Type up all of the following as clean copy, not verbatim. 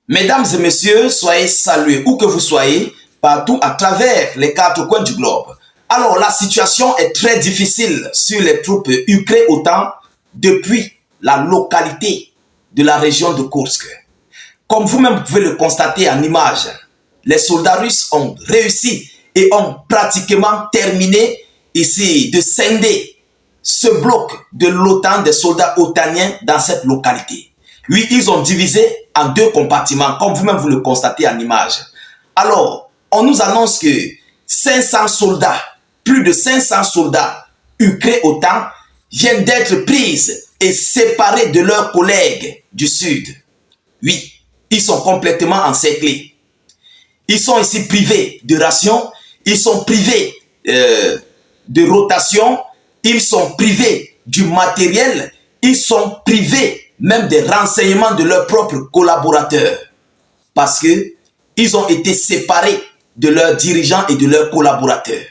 Mesdames et messieurs, soyez salués où que vous soyez, partout à travers les quatre coins du globe. Alors, la situation est très difficile sur les troupes ukrainiennes depuis la localité de la région de Kursk. Comme vous-même pouvez le constater en image, les soldats russes ont réussi et ont pratiquement terminé ici de scinder ce bloc de l'OTAN, des soldats otaniens dans cette localité. Oui, ils ont divisé en deux compartiments, comme vous-même vous le constatez en image. Alors, on nous annonce que 500 soldats, plus de 500 soldats ukrainiens viennent d'être pris et séparés de leurs collègues du Sud. Oui, ils sont complètement encerclés. Ils sont ici privés de rations, ils sont privés de rotation, ils sont privés du matériel, ils sont privés même des renseignements de leurs propres collaborateurs. Parce qu'ils ont été séparés de leurs dirigeants et de leurs collaborateurs.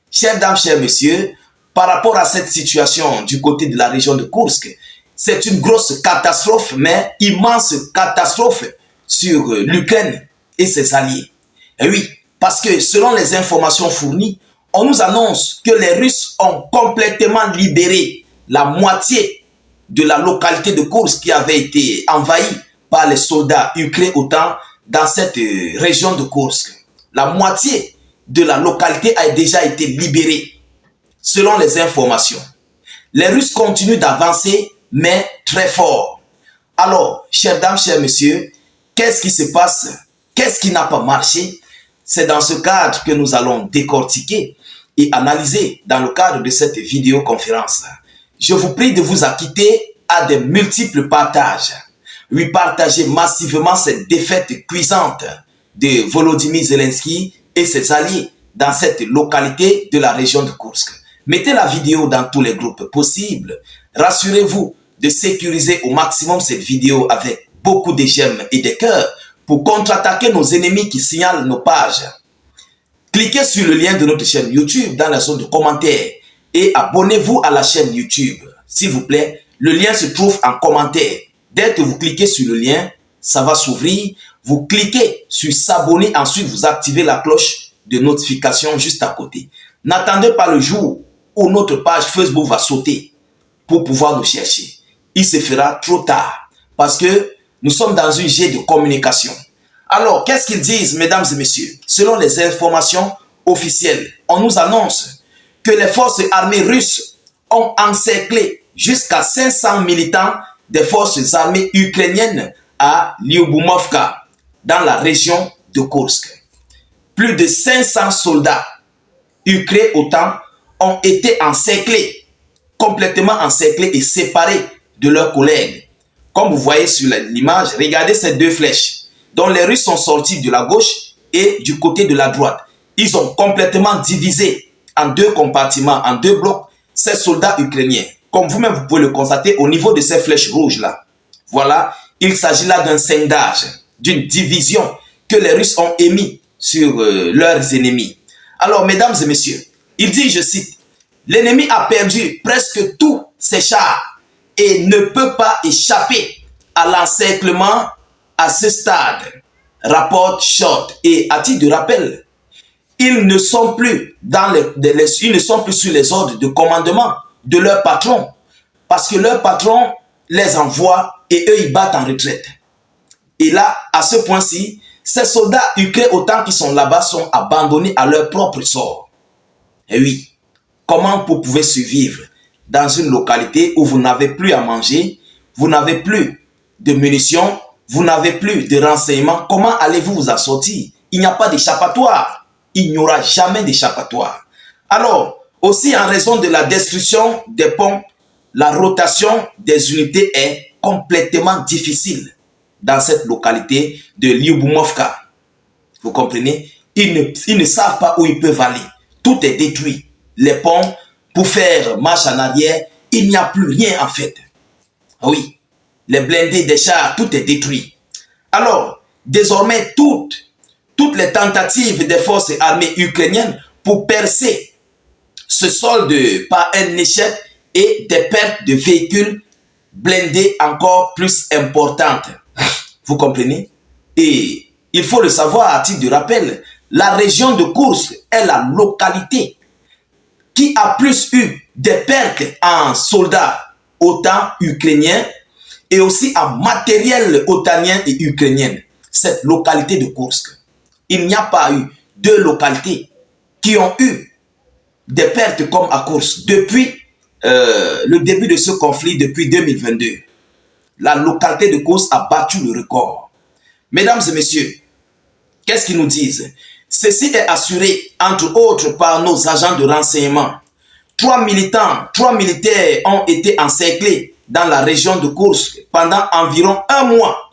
Chères dames, chers messieurs, par rapport à cette situation du côté de la région de Kursk, c'est une grosse catastrophe, mais immense catastrophe sur l'Ukraine et ses alliés. Et oui, parce que selon les informations fournies, on nous annonce que les Russes ont complètement libéré la moitié de la localité de Kursk qui avait été envahie par les soldats ukrainiens dans cette région de Kursk. La moitié de la localité a déjà été libérée, selon les informations. Les Russes continuent d'avancer, mais très fort. Alors, chères dames, chers messieurs, qu'est-ce qui se passe? Qu'est-ce qui n'a pas marché? C'est dans ce cadre que nous allons décortiquer et analyser dans le cadre de cette vidéoconférence. Je vous prie de vous acquitter à des multiples partages. Oui, partagez massivement cette défaite cuisante de Volodymyr Zelensky et ses alliés dans cette localité de la région de Kursk. Mettez la vidéo dans tous les groupes possibles. Rassurez-vous de sécuriser au maximum cette vidéo avec beaucoup de j'aime et de cœurs pour contre-attaquer nos ennemis qui signalent nos pages. Cliquez sur le lien de notre chaîne YouTube dans la zone de commentaires et abonnez-vous à la chaîne YouTube. S'il vous plaît, le lien se trouve en commentaire. Dès que vous cliquez sur le lien, ça va s'ouvrir. Vous cliquez sur s'abonner, ensuite vous activez la cloche de notification juste à côté. N'attendez pas le jour où notre page Facebook va sauter pour pouvoir nous chercher. Il se fera trop tard parce que nous sommes dans une jet de communication. Alors, qu'est-ce qu'ils disent, mesdames et messieurs? Selon les informations officielles, on nous annonce que les forces armées russes ont encerclé jusqu'à 500 militants des forces armées ukrainiennes à Lyubomovka, dans la région de Kursk. Plus de 500 soldats ukrainiens ont été encerclés, complètement encerclés et séparés de leurs collègues. Comme vous voyez sur l'image, regardez ces deux flèches dont les Russes sont sortis de la gauche et du côté de la droite. Ils ont complètement divisé en deux compartiments, en deux blocs, ces soldats ukrainiens. Comme vous-même, vous pouvez le constater au niveau de ces flèches rouges-là. Voilà, il s'agit là d'un scindage, d'une division que les Russes ont émis sur leurs ennemis. Alors, mesdames et messieurs, il dit, je cite, « L'ennemi a perdu presque tous ses chars et ne peut pas échapper à l'encerclement à ce stade, rapporte Short. » Et à titre de rappel, ils ne sont plus ils ne sont plus sur les ordres de commandement de leur patron, parce que leur patron les envoie et eux ils battent en retraite. Et là, à ce point-ci, ces soldats ukrainiens autant qui sont là-bas sont abandonnés à leur propre sort. Et oui, comment vous pouvez survivre dans une localité où vous n'avez plus à manger, vous n'avez plus de munitions, vous n'avez plus de renseignements? Comment allez-vous vous en sortir? Il n'y a pas d'échappatoire. Il n'y aura jamais d'échappatoire. Alors, aussi en raison de la destruction des ponts, la rotation des unités est complètement difficile dans cette localité de Lyubomovka. Vous comprenez? Ils ne savent pas où ils peuvent aller. Tout est détruit. Les ponts, pour faire marche en arrière, il n'y a plus rien en fait. Oui, les blindés des chars, tout est détruit. Alors, désormais, toutes les tentatives des forces armées ukrainiennes pour percer se soldent par un échec et des pertes de véhicules blindés encore plus importantes. Vous comprenez? Et il faut le savoir à titre de rappel, la région de Koursk est la localité qui a plus eu des pertes en soldats OTAN ukrainiens et aussi en matériel otanien et ukrainien. Cette localité de Koursk. Il n'y a pas eu deux localités qui ont eu des pertes comme à Koursk depuis le début de ce conflit, depuis 2022. La localité de Koursk a battu le record. Mesdames et messieurs, qu'est-ce qu'ils nous disent? Ceci est assuré, entre autres, par nos agents de renseignement. Trois militaires ont été encerclés dans la région de Koursk pendant environ un mois,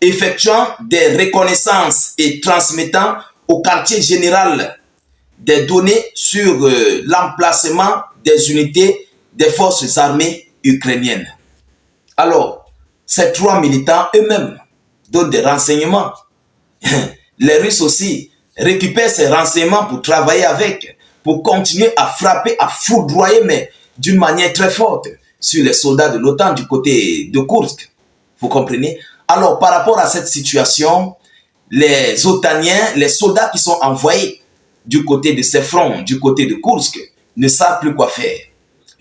effectuant des reconnaissances et transmettant au quartier général des données sur l'emplacement des unités des forces armées ukrainiennes. Alors, ces trois militants eux-mêmes donnent des renseignements. Les Russes aussi récupèrent ces renseignements pour travailler avec, pour continuer à frapper, à foudroyer, mais d'une manière très forte, sur les soldats de l'OTAN du côté de Koursk. Vous comprenez? Alors, par rapport à cette situation, les Otaniens, les soldats qui sont envoyés du côté de ces fronts, du côté de Koursk, ne savent plus quoi faire.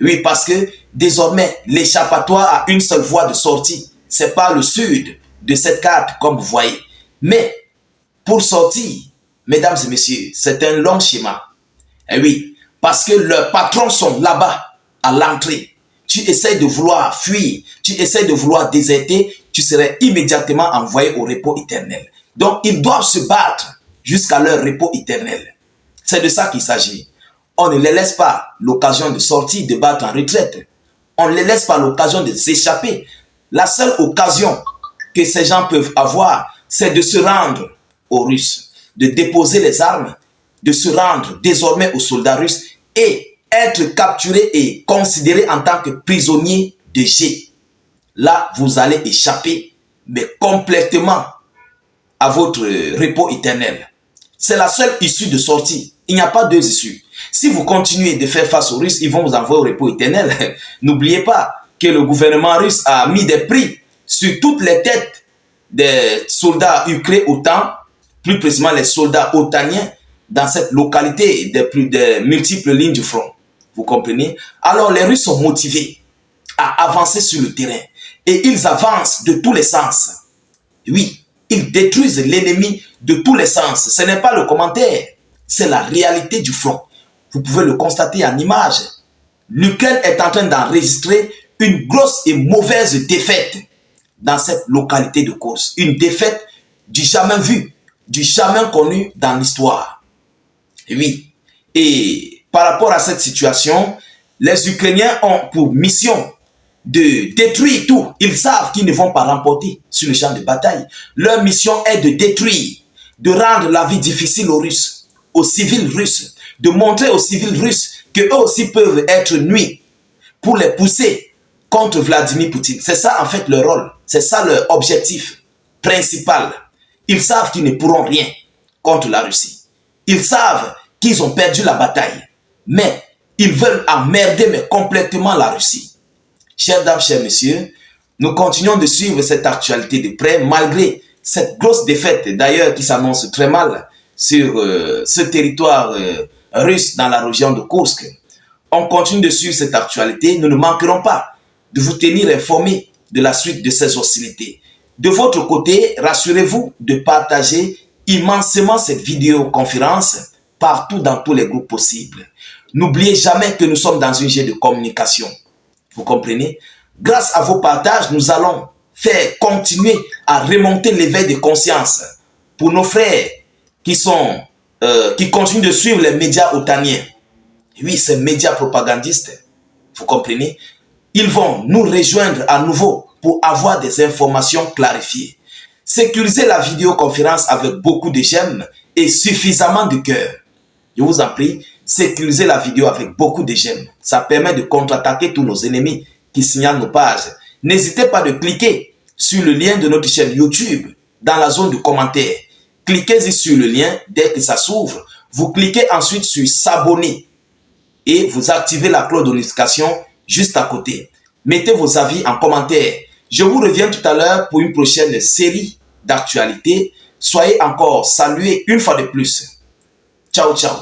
Oui, parce que désormais, l'échappatoire a une seule voie de sortie. C'est par le sud de cette carte, comme vous voyez. Mais, pour sortir, mesdames et messieurs, c'est un long schéma. Et oui, parce que leurs patrons sont là-bas, à l'entrée. Tu essaies de vouloir fuir, tu essaies de vouloir déserter, tu serais immédiatement envoyé au repos éternel. Donc, ils doivent se battre jusqu'à leur repos éternel. C'est de ça qu'il s'agit. On ne les laisse pas l'occasion de sortir, de battre en retraite. On ne les laisse pas l'occasion de s'échapper. La seule occasion que ces gens peuvent avoir, c'est de se rendre aux Russes, de déposer les armes, de se rendre désormais aux soldats russes et être capturés et considérés en tant que prisonniers de G. Là, vous allez échapper, mais complètement à votre repos éternel. C'est la seule issue de sortie. Il n'y a pas deux issues. Si vous continuez de faire face aux Russes, ils vont vous envoyer au repos éternel. N'oubliez pas que le gouvernement russe a mis des prix sur toutes les têtes des soldats ukrainiens OTAN, plus précisément les soldats otaniens, dans cette localité des multiples lignes du front. Vous comprenez? Alors les Russes sont motivés à avancer sur le terrain. Et ils avancent de tous les sens. Oui, ils détruisent l'ennemi de tous les sens. Ce n'est pas le commentaire, c'est la réalité du front. Vous pouvez le constater en image. L'Ukraine est en train d'enregistrer une grosse et mauvaise défaite dans cette localité de Koursk. Une défaite du jamais vu, du jamais connu dans l'histoire. Oui. Et par rapport à cette situation, les Ukrainiens ont pour mission de détruire tout. Ils savent qu'ils ne vont pas remporter sur le champ de bataille. Leur mission est de détruire, de rendre la vie difficile aux Russes, aux civils russes, de montrer aux civils russes qu'eux aussi peuvent être nuits pour les pousser contre Vladimir Poutine. C'est ça en fait leur rôle. C'est ça leur objectif principal. Ils savent qu'ils ne pourront rien contre la Russie. Ils savent qu'ils ont perdu la bataille. Mais ils veulent emmerder mais complètement la Russie. Chers dames, chers messieurs, nous continuons de suivre cette actualité de près malgré cette grosse défaite d'ailleurs qui s'annonce très mal sur ce territoire russe dans la région de Koursk. On continue de suivre cette actualité. Nous ne manquerons pas de vous tenir informés de la suite de ces hostilités. De votre côté, rassurez-vous de partager immensément cette vidéoconférence partout dans tous les groupes possibles. N'oubliez jamais que nous sommes dans une jeu de communication. Vous comprenez? Grâce à vos partages, nous allons faire continuer à remonter l'éveil de conscience pour nos frères qui continuent de suivre les médias otaniens. Oui, ces médias propagandistes, vous comprenez? Ils vont nous rejoindre à nouveau pour avoir des informations clarifiées. Sécurisez la vidéoconférence avec beaucoup de j'aime et suffisamment de cœur. Je vous en prie, sécurisez la vidéo avec beaucoup de j'aime. Ça permet de contre-attaquer tous nos ennemis qui signalent nos pages. N'hésitez pas de cliquer sur le lien de notre chaîne YouTube dans la zone de commentaires. Cliquez-y sur le lien dès que ça s'ouvre. Vous cliquez ensuite sur s'abonner et vous activez la cloche de notification juste à côté. Mettez vos avis en commentaire. Je vous reviens tout à l'heure pour une prochaine série d'actualité. Soyez encore salués une fois de plus. Ciao, ciao.